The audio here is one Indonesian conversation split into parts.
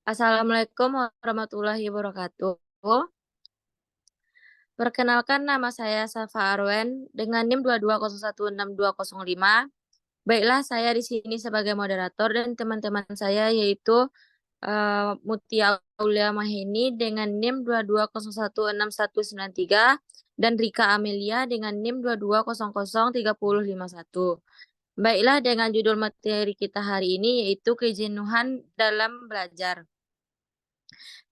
Assalamualaikum warahmatullahi wabarakatuh. Perkenalkan nama saya Safa Arwen dengan NIM 220162205. Baiklah, saya di sini sebagai moderator dan teman-teman saya yaitu Mutia Aulia Maheni dengan NIM 220161193 dan Rika Amelia dengan NIM 2200351. Baiklah, dengan judul materi kita hari ini yaitu kejenuhan dalam belajar.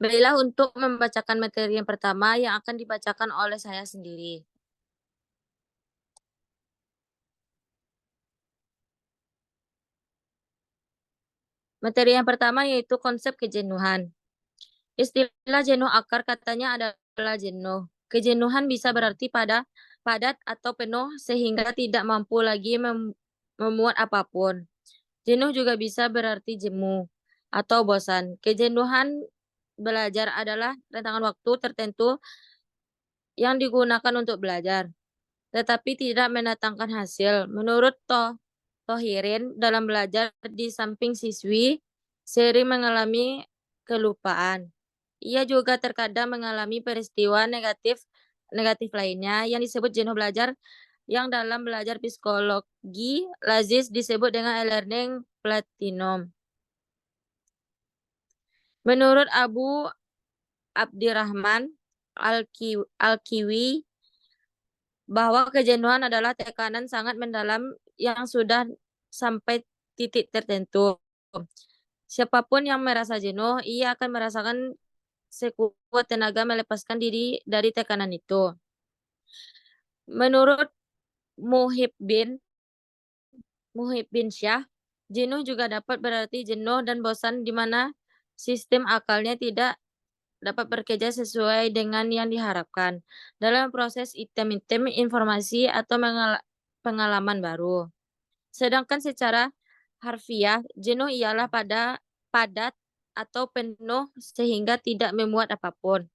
Baiklah, untuk membacakan materi yang pertama yang akan dibacakan oleh saya sendiri. Materi yang pertama yaitu konsep kejenuhan. Istilah jenuh akar katanya adalah jenuh. Kejenuhan bisa berarti padat atau penuh sehingga tidak mampu lagi memuat apapun. Jenuh juga bisa berarti jemu atau bosan. Kejenuhan belajar adalah rentangan waktu tertentu yang digunakan untuk belajar, tetapi tidak mendatangkan hasil. Menurut Tohirin, dalam belajar di samping siswi sering mengalami kelupaan. Ia juga terkadang mengalami peristiwa negatif lainnya yang disebut jenuh belajar, yang dalam belajar psikologi lazis disebut dengan e-learning platinum. Menurut Abu Abdirrahman Al-Kiwi, bahwa kejenuhan adalah tekanan sangat mendalam yang sudah sampai titik tertentu. Siapapun yang merasa jenuh, ia akan merasakan sekuat tenaga melepaskan diri dari tekanan itu. Menurut Muhibbin Syah, jenuh juga dapat berarti jenuh dan bosan di mana sistem akalnya tidak dapat bekerja sesuai dengan yang diharapkan dalam proses item-item informasi atau pengalaman baru. Sedangkan secara harfiah, jenuh ialah padat atau penuh sehingga tidak memuat apapun.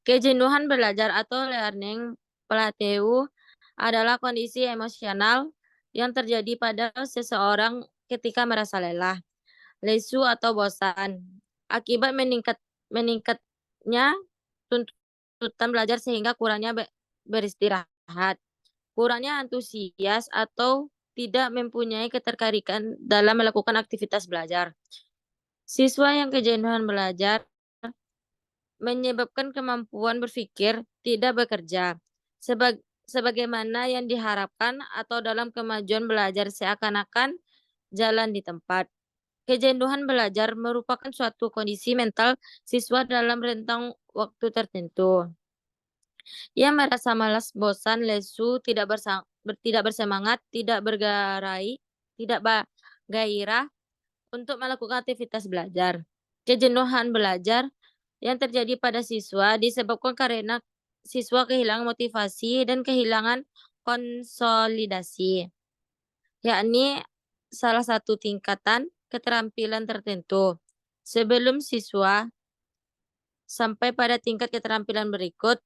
Kejenuhan belajar atau learning plateau adalah kondisi emosional yang terjadi pada seseorang ketika merasa lelah, lesu atau bosan akibat meningkatnya tuntutan belajar sehingga kurangnya beristirahat, kurangnya antusias atau tidak mempunyai ketertarikan dalam melakukan aktivitas belajar. Siswa yang kejenuhan belajar menyebabkan kemampuan berpikir tidak bekerja sebagaimana yang diharapkan atau dalam kemajuan belajar seakan-akan jalan di tempat. Kejenuhan belajar merupakan suatu kondisi mental siswa dalam rentang waktu tertentu. Ia merasa malas, bosan, lesu, tidak bersemangat, tidak gairah untuk melakukan aktivitas belajar. Kejenuhan belajar yang terjadi pada siswa disebabkan karena siswa kehilangan motivasi dan kehilangan konsolidasi, yakni salah satu tingkatan keterampilan tertentu. Sebelum siswa sampai pada tingkat keterampilan berikut,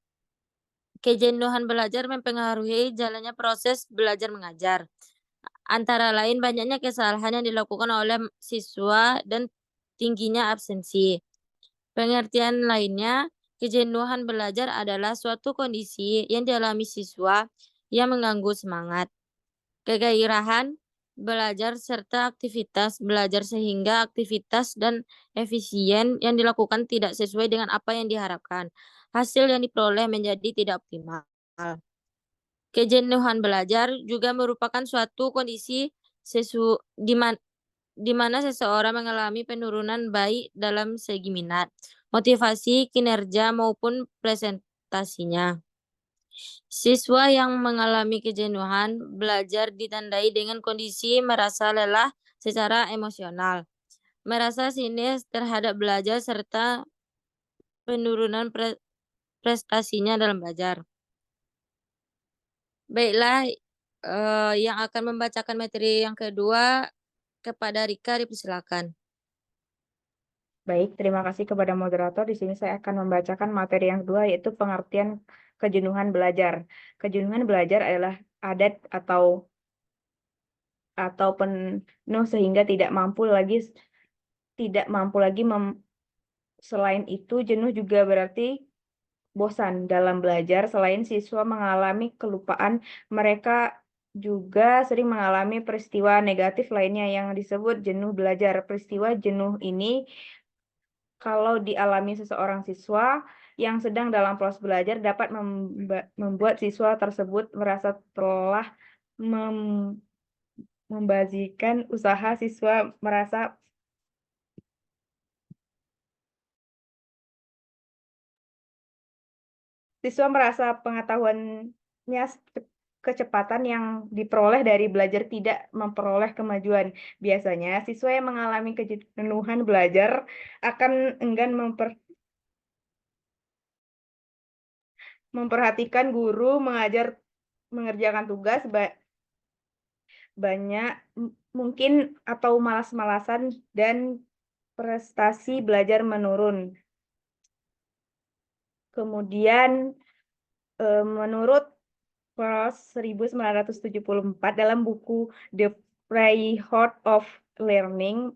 kejenuhan belajar mempengaruhi jalannya proses belajar mengajar. Antara lain banyaknya kesalahan yang dilakukan oleh siswa dan tingginya absensi. Pengertian lainnya, kejenuhan belajar adalah suatu kondisi yang dialami siswa yang mengganggu semangat, kegairahan belajar serta aktivitas belajar sehingga aktivitas dan efisien yang dilakukan tidak sesuai dengan apa yang diharapkan. Hasil yang diperoleh menjadi tidak optimal. Kejenuhan belajar juga merupakan suatu kondisi di mana seseorang mengalami penurunan baik dalam segi minat, motivasi, kinerja, maupun presentasinya. Siswa yang mengalami kejenuhan belajar ditandai dengan kondisi merasa lelah secara emosional, merasa sinis terhadap belajar, serta penurunan prestasinya dalam belajar. Baiklah, yang akan membacakan materi yang kedua kepada Rika, dipersilakan. Baik, terima kasih kepada moderator. Di sini saya akan membacakan materi yang kedua, yaitu pengertian kejenuhan belajar. Kejenuhan belajar adalah adat atau penuh sehingga tidak tidak mampu lagi selain itu, jenuh juga berarti bosan dalam belajar. Selain siswa mengalami kelupaan, mereka juga sering mengalami peristiwa negatif lainnya yang disebut jenuh belajar. Peristiwa jenuh ini kalau dialami seseorang siswa yang sedang dalam proses belajar dapat membuat siswa tersebut merasa telah membazikan usaha. Siswa merasa pengetahuannya kecepatan yang diperoleh dari belajar tidak memperoleh kemajuan. Biasanya siswa yang mengalami kejenuhan belajar akan enggan memperhatikan guru mengerjakan tugas banyak mungkin atau malas-malasan dan prestasi belajar menurun. Kemudian menurut Peirce 1974 dalam buku The Priority of Learning,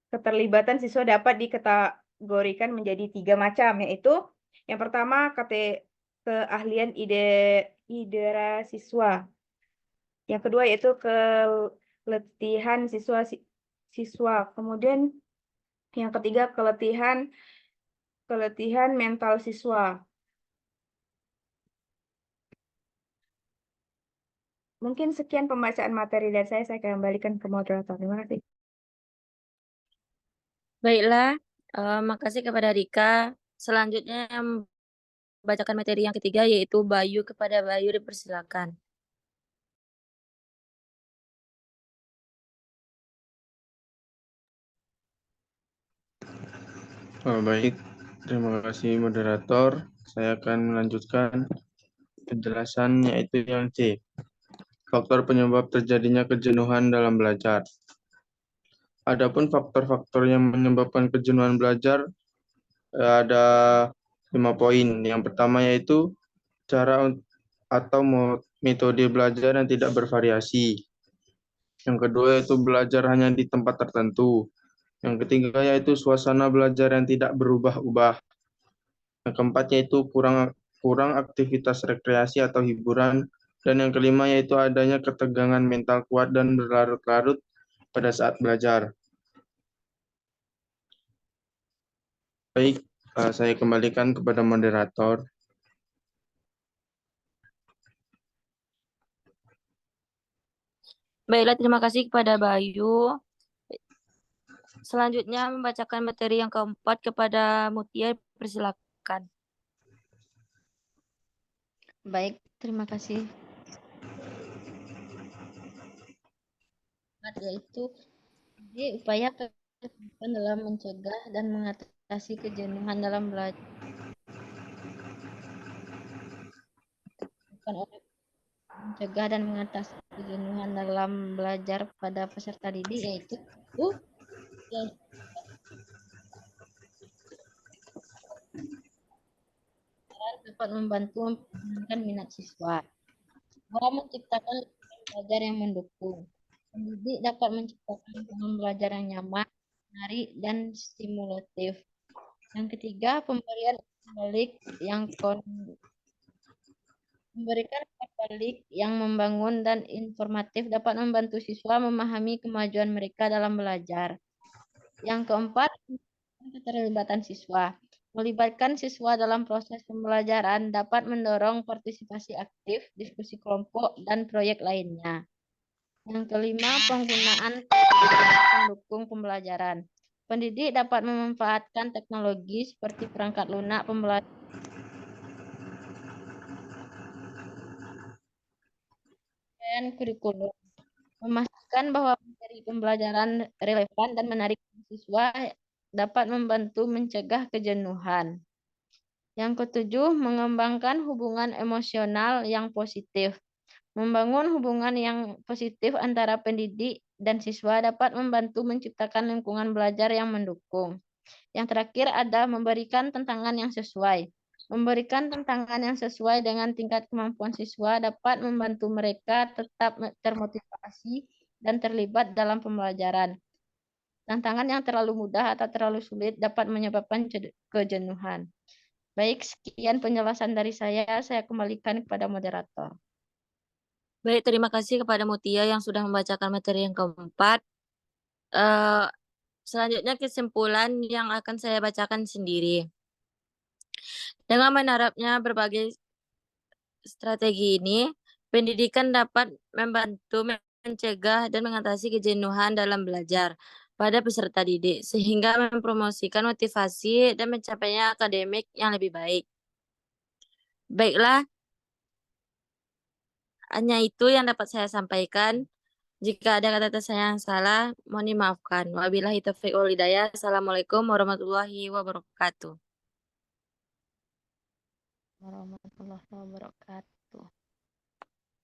keterlibatan siswa dapat dikategorikan menjadi 3 macam, yaitu yang pertama keahlian idera siswa. Yang kedua yaitu keletihan siswa. Kemudian yang ketiga keletihan mental siswa. Mungkin sekian pembacaan materi dari saya akan kembalikan ke moderator. Terima kasih. Baiklah, makasih kepada Rika. Selanjutnya yang membacakan materi yang ketiga yaitu Bayu. Kepada Bayu dipersilakan. Baik, terima kasih moderator. Saya akan melanjutkan penjelasan yaitu yang C. Faktor penyebab terjadinya kejenuhan dalam belajar. Adapun faktor-faktor yang menyebabkan kejenuhan belajar ada 5 poin. Yang pertama yaitu cara atau metode belajar yang tidak bervariasi. Yang kedua yaitu belajar hanya di tempat tertentu. Yang ketiga yaitu suasana belajar yang tidak berubah-ubah. Yang keempat yaitu kurang aktivitas rekreasi atau hiburan. Dan yang kelima yaitu adanya ketegangan mental kuat dan berlarut-larut pada saat belajar. Baik, saya kembalikan kepada moderator. Baiklah, terima kasih kepada Bayu. Selanjutnya membacakan materi yang keempat kepada Mutia, persilakan. Baik, terima kasih. Yaitu upaya kegiatan dalam mencegah dan mengatasi kejenuhan dalam belajar. Mencegah dan mengatasi kejenuhan dalam belajar pada peserta didik yaitu dapat membantu mempertahankan minat siswa. Cara menciptakan belajar yang mendukung. Pendidik dapat menciptakan lingkungan belajar yang nyaman, menarik, dan stimulatif. Yang ketiga, pemberian balik yang memberikan balik yang membangun dan informatif dapat membantu siswa memahami kemajuan mereka dalam belajar. Yang keempat, keterlibatan siswa. Melibatkan siswa dalam proses pembelajaran dapat mendorong partisipasi aktif, diskusi kelompok, dan proyek lainnya. Yang kelima, penggunaan pendukung pembelajaran. Pendidik dapat memanfaatkan teknologi seperti perangkat lunak pembelajaran dan kurikulum. Memastikan bahwa materi pembelajaran relevan dan menarik siswa dapat membantu mencegah kejenuhan. Yang ketujuh, mengembangkan hubungan emosional yang positif. Membangun hubungan yang positif antara pendidik dan siswa dapat membantu menciptakan lingkungan belajar yang mendukung. Yang terakhir ada memberikan tantangan yang sesuai. Memberikan tantangan yang sesuai dengan tingkat kemampuan siswa dapat membantu mereka tetap termotivasi dan terlibat dalam pembelajaran. Tantangan yang terlalu mudah atau terlalu sulit dapat menyebabkan kejenuhan. Baik, sekian penjelasan dari saya kembalikan kepada moderator. Baik, terima kasih kepada Mutia yang sudah membacakan materi yang keempat. Selanjutnya kesimpulan yang akan saya bacakan sendiri. Dengan menerapnya berbagai strategi ini, pendidikan dapat membantu mencegah dan mengatasi kejenuhan dalam belajar pada peserta didik, sehingga mempromosikan motivasi dan mencapainya akademik yang lebih baik. Baiklah, hanya itu yang dapat saya sampaikan. Jika ada kata-kata saya yang salah, mohon dimaafkan. Wabillahi taufiq wal hidayah. Assalamualaikum warahmatullahi wabarakatuh. Warahmatullahi wabarakatuh.